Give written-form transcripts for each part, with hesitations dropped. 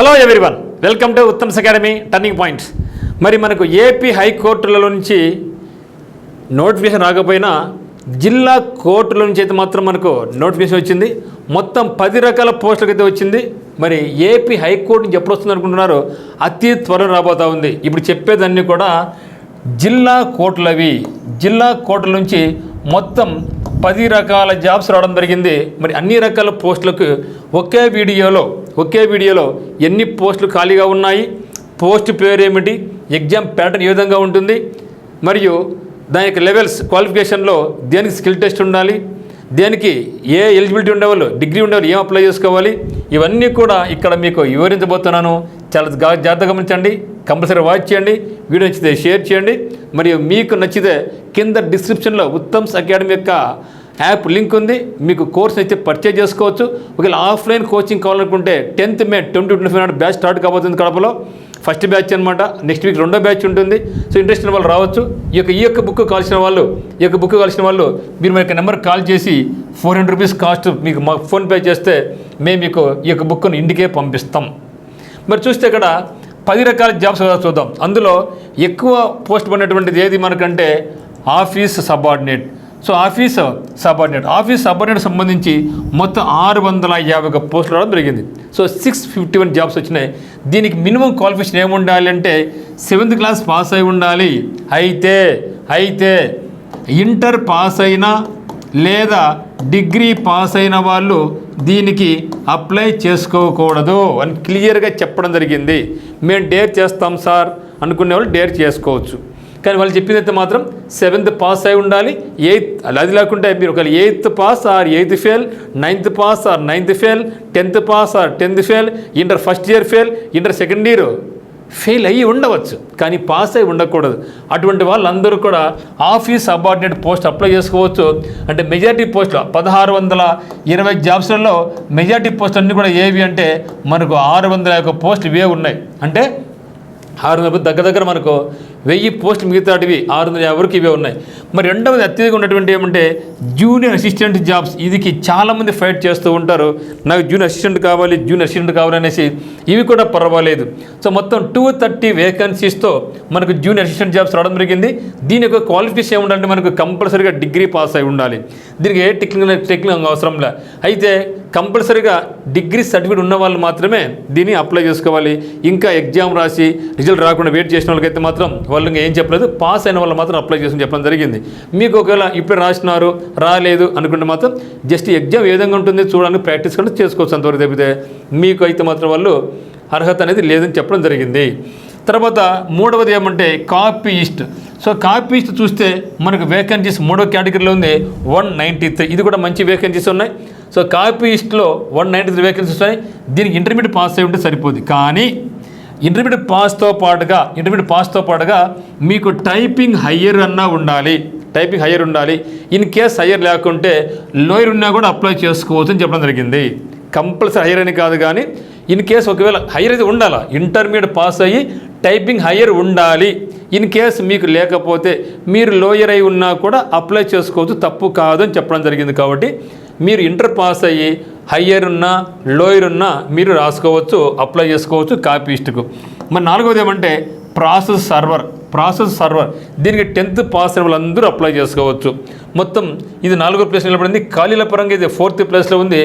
Hello everyone, welcome to Uttam's academy turning points. మరి మనకు AP హైకోర్టులలో నుంచి నోటిఫికేషన్ రాకపోయినా జిల్లా కోర్టుల నుంచి అయితే మాత్రం మనకు నోటిఫికేషన్ వచ్చింది. మొత్తం 10 రకాల పోస్టులకు అయితే వచ్చింది. మరి ఏపీ హైకోర్టు నుంచి ఎప్పుడు వస్తుంది అనుకుంటున్నారు? అతి త్వరలో రాబోతూ ఉంది. ఇప్పుడు చెప్పేదన్నీ కూడా జిల్లా కోర్టులవి. జిల్లా కోర్టుల నుంచి మొత్తం 10 రకాల జాబ్స్ రావడం జరిగింది. మరి అన్ని రకాల పోస్టులకు ఒకే వీడియోలో ఎన్ని పోస్టులు ఖాళీగా ఉన్నాయి, పోస్ట్ పేరు ఏమిటి, ఎగ్జామ్ ప్యాటర్న్ ఏ విధంగా ఉంటుంది, మరియు దాని యొక్క లెవెల్స్, క్వాలిఫికేషన్లో దేనికి స్కిల్ టెస్ట్ ఉండాలి, దేనికి ఏ ఎలిజిబిలిటీ ఉండేవాళ్ళు, డిగ్రీ ఉండేవాళ్ళు ఏం అప్లై చేసుకోవాలి, ఇవన్నీ కూడా ఇక్కడ మీకు వివరించబోతున్నాను. చాలా జాగ్రత్తగా గమనించండి, కంపల్సరీ వాచ్ చేయండి, వీడియో నచ్చితే షేర్ చేయండి. మరియు మీకు నచ్చితే కింద డిస్క్రిప్షన్లో ఉత్తమ్స్ అకాడమీ యొక్క యాప్ లింక్ ఉంది, మీకు కోర్స్ అయితే పర్చేజ్ చేసుకోవచ్చు. ఒకవేళ ఆఫ్లైన్ కోచింగ్ కావాలనుకుంటే 10th May 2025 నాడు బ్యాచ్ స్టార్ట్ కాబోతుంది కడపలో. ఫస్ట్ బ్యాచ్ అనమాట. నెక్స్ట్ వీక్ 2వ బ్యాచ్ ఉంటుంది. సో ఇంట్రెస్ట్ ఉన్న వాళ్ళు రావచ్చు. ఈ యొక్క బుక్ కావాల్సిన వాళ్ళు మీరు మా యొక్క నెంబర్ కాల్ చేసి 400 రూపీస్ కాస్ట్ మీకు మా ఫోన్పే చేస్తే మేము మీకు ఈ యొక్క బుక్ను ఇంటికే పంపిస్తాం. మరి చూస్తే ఇక్కడ 10 రకాల జాబ్స్ చూద్దాం. అందులో ఎక్కువ పోస్ట్ పడినటువంటిది ఏది మనకంటే office subordinate. So office subordinate సంబంధించి మొత్తం 651 పోస్టులు రావడం జరిగింది. సో 651 జాబ్స్ వచ్చినాయి. దీనికి మినిమం క్వాలిఫికేషన్ ఏముండాలి అంటే 7th క్లాస్ పాస్ అయి ఉండాలి. అయితే ఇంటర్ పాస్ అయినా లేదా డిగ్రీ పాస్ అయిన వాళ్ళు దీనికి అప్లై చేసుకోకూడదు అని క్లియర్గా చెప్పడం జరిగింది. మేము డేర్ చేస్తాం సార్ అనుకునే వాళ్ళు డేర్ చేసుకోవచ్చు. కానీ వాళ్ళు చెప్పిందైతే మాత్రం 7th పాస్ అయి ఉండాలి. 8th అది లేకుంటే మీరు ఒకవేళ 8th pass are 8th fail, 9th pass are 9th fail, 10th pass are 10th fail, inter first year fail, inter second year fail అయ్యి ఉండవచ్చు, కానీ పాస్ అయి ఉండకూడదు. అటువంటి వాళ్ళందరూ కూడా ఆఫీస్ సబార్డినేట్ పోస్ట్ అప్లై చేసుకోవచ్చు. అంటే మెజారిటీ పోస్టులు 1620 జాబ్స్లలో మెజారిటీ పోస్టులు అన్నీ కూడా ఏవి అంటే మనకు 601 పోస్టులు ఇవే ఉన్నాయి. అంటే 600 దగ్గర మనకు 1000 పోస్టులు మిగతాటివి 650 వరకు ఇవే ఉన్నాయి. మరి రెండవది అత్యధికంగా ఉన్నటువంటి ఏమంటే జూనియర్ అసిస్టెంట్ జాబ్స్. ఇదికి చాలామంది ఫైట్ చేస్తూ ఉంటారు, నాకు జూనియర్ అసిస్టెంట్ కావాలనేసి. ఇవి కూడా పర్వాలేదు. సో మొత్తం 230 వేకెన్సీస్తో మనకు జూనియర్ అసిస్టెంట్ జాబ్స్ రావడం జరిగింది. దీని యొక్క క్వాలిఫికేషన్ ఏముండాలంటే మనకు కంపల్సరీగా డిగ్రీ పాస్ అయి ఉండాలి. దీనికి ఏ టెక్నికల్ అవసరం లే. అయితే కంపల్సరీగా డిగ్రీ సర్టిఫికేట్ ఉన్న వాళ్ళు మాత్రమే దీన్ని అప్లై చేసుకోవాలి. ఇంకా ఎగ్జామ్ రాసి రిజల్ట్ రాకుండా వెయిట్ చేసిన వాళ్ళకైతే మాత్రం వాళ్ళు ఇంకా ఏం చెప్పలేదు, పాస్ అయిన వాళ్ళు మాత్రం అప్లై చేసుకుని చెప్పడం జరిగింది. మీకు ఒకవేళ ఇప్పుడు రాసినారు రాలేదు అనుకుంటే మాత్రం జస్ట్ ఎగ్జామ్ ఏ విధంగా ఉంటుంది చూడడానికి ప్రాక్టీస్ కూడా చేసుకోవచ్చు. అంతవరకు తప్పితే మీకు అయితే మాత్రం వాళ్ళు అర్హత అనేది లేదని చెప్పడం జరిగింది. తర్వాత మూడవది ఏమంటే కాపీయిస్ట్. సో కాపీయిస్ట్ చూస్తే మనకు వేకెన్సీస్ 3వ కేటగిరీలో ఉంది 193. ఇది కూడా మంచి వేకెన్సీస్ ఉన్నాయి. సో కాపీయిస్ట్లో 193 వేకెన్సీస్ ఉన్నాయి. దీనికి ఇంటర్మీడియట్ పాస్ అయి ఉంటే సరిపోదు. కానీ ఇంటర్మీడియట్ పాస్తో పాటుగా మీకు టైపింగ్ హయ్యర్ అన్నా ఉండాలి. ఇన్ కేస్ హయ్యర్ లేకుంటే లోయర్ ఉన్నా కూడా అప్లై చేసుకోవచ్చు అని చెప్పడం జరిగింది. కంపల్సరీ హయ్యర్ అని కాదు, కానీ ఇన్ కేస్ ఒకవేళ హయ్యర్ అయితే ఉండాలా, ఇంటర్మీడియట్ పాస్ అయ్యి టైపింగ్ హయ్యర్ ఉండాలి. ఇన్ కేస్ మీకు లేకపోతే మీరు లోయర్ అయి ఉన్నా కూడా అప్లై చేసుకోవచ్చు, తప్పు కాదు అని చెప్పడం జరిగింది. కాబట్టి మీరు ఇంటర్ పాస్ అయ్యి హయ్యర్ ఉన్నా లోయర్ ఉన్నా మీరు రాసుకోవచ్చు, అప్లై చేసుకోవచ్చు కాపీయిస్ట్కు. మరి 4వది ఏమంటే ప్రాసెస్ సర్వర్. దీనికి 10th పాస్ అయిన వాళ్ళందరూ అప్లై చేసుకోవచ్చు. మొత్తం ఇది 4వ ప్లేస్ నిలబడింది. ఖాళీల పరంగా ఇది 4th ప్లేస్లో ఉంది.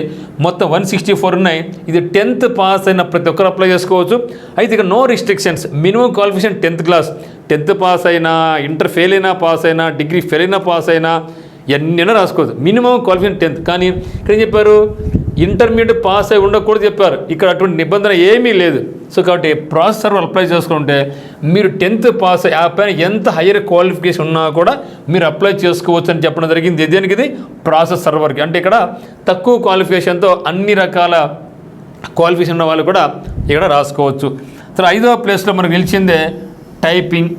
మొత్తం 164 ఉన్నాయి. ఇది 10th పాస్ అయిన ప్రతి ఒక్కరు అప్లై చేసుకోవచ్చు. అయితే ఇక no restrictions. Minimum qualification 10th class. 10th pass అయినా, ఇంటర్ ఫెయిల్ అయినా పాస్ అయినా, డిగ్రీ ఫెయిల్ అయినా పాస్ అయినా ఎన్నైనా రాసుకోవచ్చు. Minimum qualification 10th. కానీ ఇక్కడ ఏం చెప్పారు, ఇంటర్మీడియట్ పాస్ అయి ఉండకూడదు చెప్పారు. ఇక్కడ అటువంటి నిబంధన ఏమీ లేదు. సో కాబట్టి ప్రాసెస్ సర్వర్ అప్లై చేసుకుంటే మీరు 10th పాస్ అయ్యి ఆ పైన ఎంత హయ్యర్ క్వాలిఫికేషన్ ఉన్నా కూడా మీరు అప్లై చేసుకోవచ్చు అని చెప్పడం జరిగింది. దేనికి ఇది? ప్రాసెస్ సర్వర్కి. అంటే ఇక్కడ తక్కువ క్వాలిఫికేషన్తో అన్ని రకాల క్వాలిఫికేషన్ ఉన్న వాళ్ళు కూడా ఇక్కడ రాసుకోవచ్చు. తర్వాత 5వ ప్లేస్లో మనకు నిలిచిందే టైపింగ్.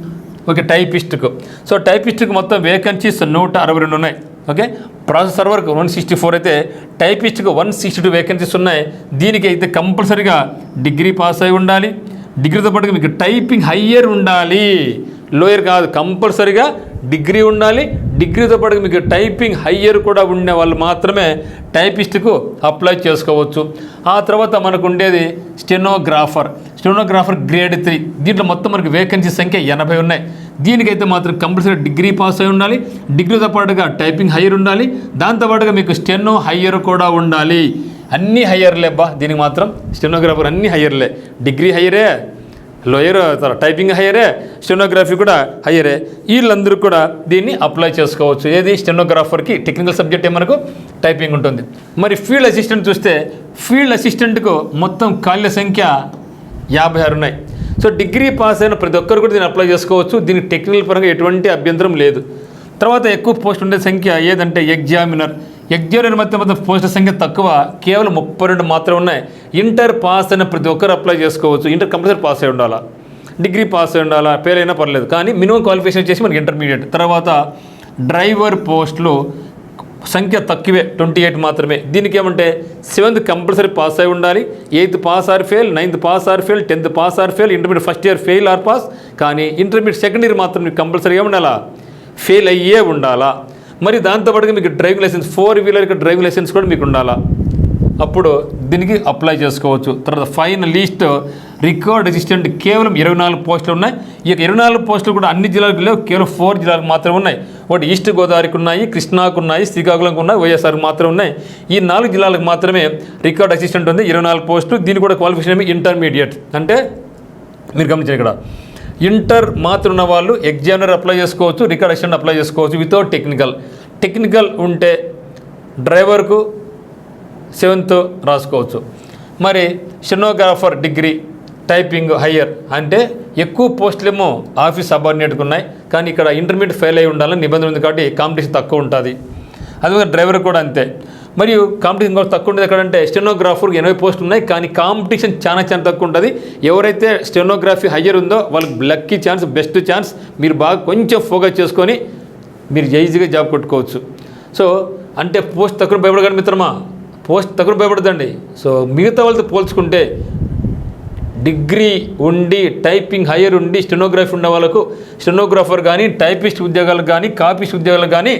ఓకే, టైపిస్ట్కు. సో టైపిస్ట్కి మొత్తం వేకెన్సీస్ 162 ఉన్నాయి. ఓకే, ప్రాసెస్ సర్వర్కి 164 అయితే టైపిస్ట్కి 162 వేకెన్సీస్ ఉన్నాయి. దీనికి అయితే కంపల్సరీగా డిగ్రీ పాస్ అయి ఉండాలి. డిగ్రీతో పాటుగా మీకు టైపింగ్ హయ్యర్ ఉండాలి, లోయర్ కాదు. కంపల్సరీగా డిగ్రీ ఉండాలి. డిగ్రీతో పాటు మీకు టైపింగ్ హయ్యర్ కూడా ఉండే వాళ్ళు మాత్రమే టైపిస్ట్కు అప్లై చేసుకోవచ్చు. ఆ తర్వాత మనకు ఉండేది స్టెనోగ్రాఫర్ గ్రేడ్ 3. దీంట్లో మొత్తం మనకు వేకెన్సీ సంఖ్య 80 ఉన్నాయి. దీనికైతే మాత్రం కంపల్సరీ డిగ్రీ పాస్ అయి ఉండాలి. డిగ్రీతో పాటుగా టైపింగ్ హయ్యర్ ఉండాలి. దాంతోపాటుగా మీకు స్టెనో హయ్యర్ కూడా ఉండాలి. అన్నీ హయ్యర్లే బా, దీనికి మాత్రం స్టెనోగ్రాఫర్ అన్నీ హయ్యర్లే. డిగ్రీ హయ్యరే, లోయర్ టైపింగ్ హయ్యరే, స్టెనోగ్రఫీ కూడా హయ్యరే. వీళ్ళందరూ కూడా దీన్ని అప్లై చేసుకోవచ్చు. ఏది స్టెనోగ్రాఫర్కి టెక్నికల్ సబ్జెక్ట్ మనకు టైపింగ్ ఉంటుంది. మరి ఫీల్డ్ అసిస్టెంట్ చూస్తే ఫీల్డ్ అసిస్టెంట్కు మొత్తం ఖాళీల సంఖ్య 56 ఉన్నాయి. సో డిగ్రీ పాస్ అయిన ప్రతి ఒక్కరు కూడా దీన్ని అప్లై చేసుకోవచ్చు. దీనికి టెక్నికల్ పరంగా ఎటువంటి అభ్యంతరం లేదు. తర్వాత ఎక్కువ పోస్ట్ ఉండే సంఖ్య ఏదంటే ఎగ్జామినర్ మొత్తం పోస్టుల సంఖ్య తక్కువ, కేవలం 32 మాత్రం ఉన్నాయి. ఇంటర్ పాస్ అయిన ప్రతి ఒక్కరు అప్లై చేసుకోవచ్చు. ఇంటర్ కంపల్సరీ పాస్ అయి ఉండాలా, డిగ్రీ పాస్ అయి ఉండాలా, ఫెయిల్ అయినా పర్లేదు. కానీ మినిమం క్వాలిఫికేషన్ వచ్చేసి మనకి ఇంటర్మీడియట్. తర్వాత డ్రైవర్ పోస్టులు సంఖ్య తక్కువే, 28 మాత్రమే. దీనికి ఏమంటే 7th కంపల్సరీ పాస్ అయి ఉండాలి, 8th pass or fail, 9th pass or fail, 10th pass or fail, intermediate first year fail or pass. కానీ ఇంటర్మీడియట్ సెకండ్ ఇయర్ మాత్రం మీకు కంపల్సరీగా ఉండాలా, ఫెయిల్ అయ్యే ఉండాలా. మరి దాంతోపాటుగా మీకు driving licence 4 wheeler driving licence కూడా మీకు ఉండాలా. అప్పుడు దీనికి అప్లై చేసుకోవచ్చు. తర్వాత ఫైనల్ లిస్ట్ రికార్డ్ అసిస్టెంట్ కేవలం 24 పోస్టులు ఉన్నాయి. ఈ 24 పోస్టులు కూడా అన్ని జిల్లాలకు లేవు, కేవలం 4 జిల్లాలకు మాత్రమే ఉన్నాయి. ఒకటి ఈస్ట్ గోదావరికి ఉన్నాయి, కృష్ణాకు ఉన్నాయి, శ్రీకాకుళంకు ఉన్నాయి, వైఎస్ఆర్కి మాత్రం ఉన్నాయి. ఈ 4 జిల్లాలకు మాత్రమే రికార్డ్ అసిస్టెంట్ ఉంది, 24 పోస్టులు. దీనికి కూడా క్వాలిఫికేషన్ ఇంటర్మీడియట్. అంటే మీరు గమనించారు, ఇక్కడ ఇంటర్ మాత్రం ఉన్న వాళ్ళు ఎగ్జామినర్ అప్లై చేసుకోవచ్చు, రికార్డ్ అసిస్టెంట్ అప్లై చేసుకోవచ్చు వితౌట్ టెక్నికల్ ఉంటే డ్రైవర్కు 7th రాసుకోవచ్చు. మరి స్టెనోగ్రాఫర్ డిగ్రీ, టైపింగ్ హయ్యర్ అంటే ఎక్కువ పోస్టులేమో ఆఫీస్ సబార్డినేట్కి ఉన్నాయి. కానీ ఇక్కడ ఇంటర్మీడియట్ ఫెయిల్ అయి ఉండాలని నిబంధన ఉంది కాబట్టి కాంపిటీషన్ తక్కువ ఉంటుంది. అదేవిధంగా డ్రైవర్ కూడా అంతే. మరియు కాంపిటీషన్ కూడా తక్కువ ఉంటుంది. ఎక్కడంటే స్టెనోగ్రాఫర్కి 80 పోస్టులు ఉన్నాయి, కానీ కాంపిటీషన్ చాలా తక్కువ ఉంటుంది. ఎవరైతే స్టెనోగ్రఫీ హయ్యర్ ఉందో వాళ్ళకి లక్కీ ఛాన్స్, బెస్ట్ ఛాన్స్. మీరు బాగా కొంచెం ఫోకస్ చేసుకొని మీరు ఈజీగా జాబ్ కొట్టుకోవచ్చు. సో అంటే పోస్ట్ తక్కువ భయపడగానే మిత్రమా, పోస్ట్ తక్కువ భయపడదండి. సో మిగతా వాళ్ళతో పోల్చుకుంటే డిగ్రీ ఉండి టైపింగ్ హయ్యర్ ఉండి స్టెనోగ్రఫీ ఉన్న వాళ్ళకు స్టెనోగ్రాఫర్ కానీ, టైపిస్ట్ ఉద్యోగాలకు కానీ, కాపీస్ట్ ఉద్యోగాలకు కానీ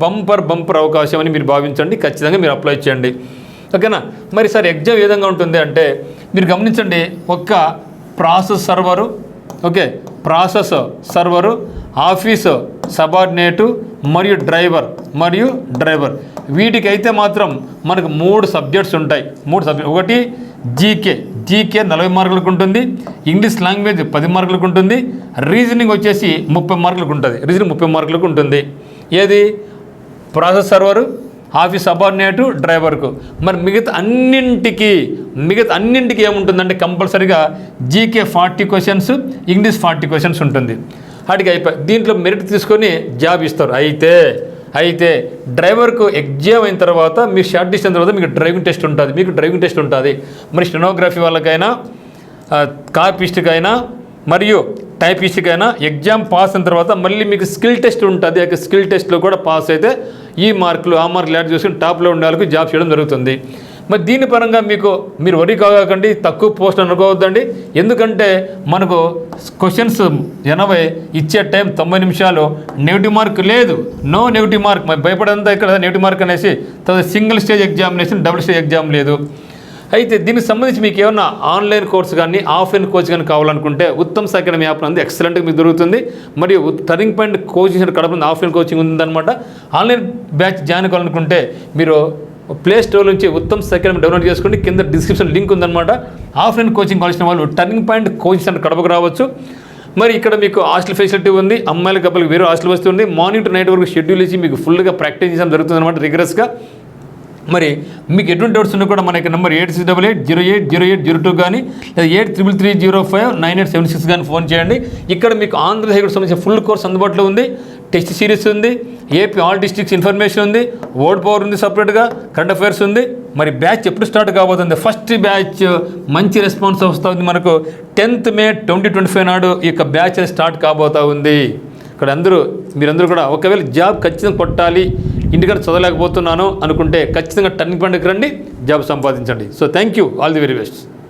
బంపర్ అవకాశం అని మీరు భావించండి. ఖచ్చితంగా మీరు అప్లై చేయండి. ఓకేనా. మరి సార్ ఎగ్జామ్ ఏ విధంగా ఉంటుంది అంటే మీరు గమనించండి. ఒక్క ప్రాసెస్ సర్వరు, ఆఫీసు సబార్డినేటు మరియు డ్రైవర్ వీటికైతే మాత్రం మనకు 3 సబ్జెక్ట్స్ ఉంటాయి. 3 సబ్జెక్ట్. ఒకటి జీకే 40 మార్కులకు ఉంటుంది, ఇంగ్లీష్ లాంగ్వేజ్ 10 మార్కులకు ఉంటుంది, రీజనింగ్ వచ్చేసి 30 మార్కులకు ఉంటుంది. రీజనింగ్ 30 మార్కులకు ఉంటుంది. ఏది ప్రాసెస్ సర్వరు, ఆఫీస్ సబార్డినేటు, డ్రైవర్కు. మరి మిగతా అన్నింటికి ఏముంటుందంటే కంపల్సరీగా జీకే 40 క్వశ్చన్స్, ఇంగ్లీష్ 40 క్వశ్చన్స్ ఉంటుంది. వాటికి అయిపోయి దీంట్లో మెరిట్ తీసుకొని జాబ్ ఇస్తారు. అయితే డ్రైవర్కు ఎగ్జామ్ అయిన తర్వాత మీరు షార్ట్ లిస్ట్ అయిన తర్వాత మీకు డ్రైవింగ్ టెస్ట్ ఉంటుంది. మరి స్టెనోగ్రఫీ వాళ్ళకైనా, కాపీస్ట్కైనా మరియు టైపిస్ట్కైనా ఎగ్జామ్ పాస్ అయిన తర్వాత మళ్ళీ మీకు స్కిల్ టెస్ట్ ఉంటుంది. ఆ స్కిల్ టెస్ట్లో కూడా పాస్ అయితే ఈ మార్కులు ఆ మార్కులు యాడ్ చేసుకుని టాప్లో ఉండే వాళ్ళకి జాబ్ చేయడం జరుగుతుంది. మరి దీని పరంగా మీరు వరి కాకండి, తక్కువ పోస్ట్ అనుకోవద్దండి. ఎందుకంటే మనకు క్వశ్చన్స్ 80 ఇచ్చే టైం 90 నిమిషాలు. నెగిటివ్ మార్క్ లేదు, నో నెగిటివ్ మార్క్. మరి భయపడంతా ఇక్కడ నెగిటివ్ మార్క్ అనేసి. తర్వాత single stage examination, double stage exam లేదు. అయితే దీనికి సంబంధించి మీకు ఏమన్నా ఆన్లైన్ కోర్సు కానీ ఆఫ్లైన్ కోచ్ కానీ కావాలనుకుంటే ఉత్తమ్ అకాడమీ యాప్ ఉంది, ఎక్సలెంట్గా మీకు దొరుకుతుంది. మరియు turning point coaching centre Kadapa offline coaching ఉందన్నమాట. ఆన్లైన్ బ్యాచ్ జాయిన్ కావాలనుకుంటే మీరు ప్లే స్టోర్ నుంచి ఉత్తమ్ అకాడమీ డౌన్లోడ్ చేసుకోండి. కింద డిస్క్రిప్షన్ లింక్ ఉందన్నమాట. ఆఫ్లైన్ కోచింగ్ కావాల్సిన వాళ్ళు టర్నింగ్ పాయింట్ కోచింగ్ సెంటర్ కడపకు రావచ్చు. మరి ఇక్కడ మీకు హాస్టల్ ఫెసిలిటీ ఉంది, అమ్మాయిలకు అబ్బాయిలకు వేరే హాస్టల్ వస్తుంది. మార్నింగ్ టు నైట్ వరకు షెడ్యూల్ ఇచ్చి మీకు ఫుల్గా ప్రాక్టీస్ చేయడం జరుగుతుంది అనమాట, రిగరస్గా. మరి మీకు ఎటువంటి డౌట్స్ ఉన్నా కూడా మనకి నెంబర్ 8688080802 కానీ లేదా 8333059876 కానీ ఫోన్ చేయండి. ఇక్కడ మీకు ఆంధ్రప్రదేశ్ సంబంధించిన ఫుల్ కోర్స్ అందుబాటులో ఉంది. టెస్ట్ సిరీస్ ఉంది, ఏపీ ఆల్ డిస్ట్రిక్ట్స్ ఇన్ఫర్మేషన్ ఉంది, వర్డ్ పవర్ ఉంది, సపరేట్గా కరెంట్ అఫైర్స్ ఉంది. మరి బ్యాచ్ ఎప్పుడు స్టార్ట్ కాబోతుంది? ఫస్ట్ బ్యాచ్ మంచి రెస్పాన్స్ వస్తుంది మనకు 10th May 2025 నాడు ఈ యొక్క బ్యాచ్ స్టార్ట్ కాబోతూ ఉంది. ఇక్కడ మీరందరూ కూడా ఒకవేళ జాబ్ ఖచ్చితంగా కొట్టాలి, ఇంటికాడ చదవలేకపోతున్నాను అనుకుంటే ఖచ్చితంగా టర్నింగ్ పాయింట్కి రండి, జాబ్ సంపాదించండి. So thank you, all the very best.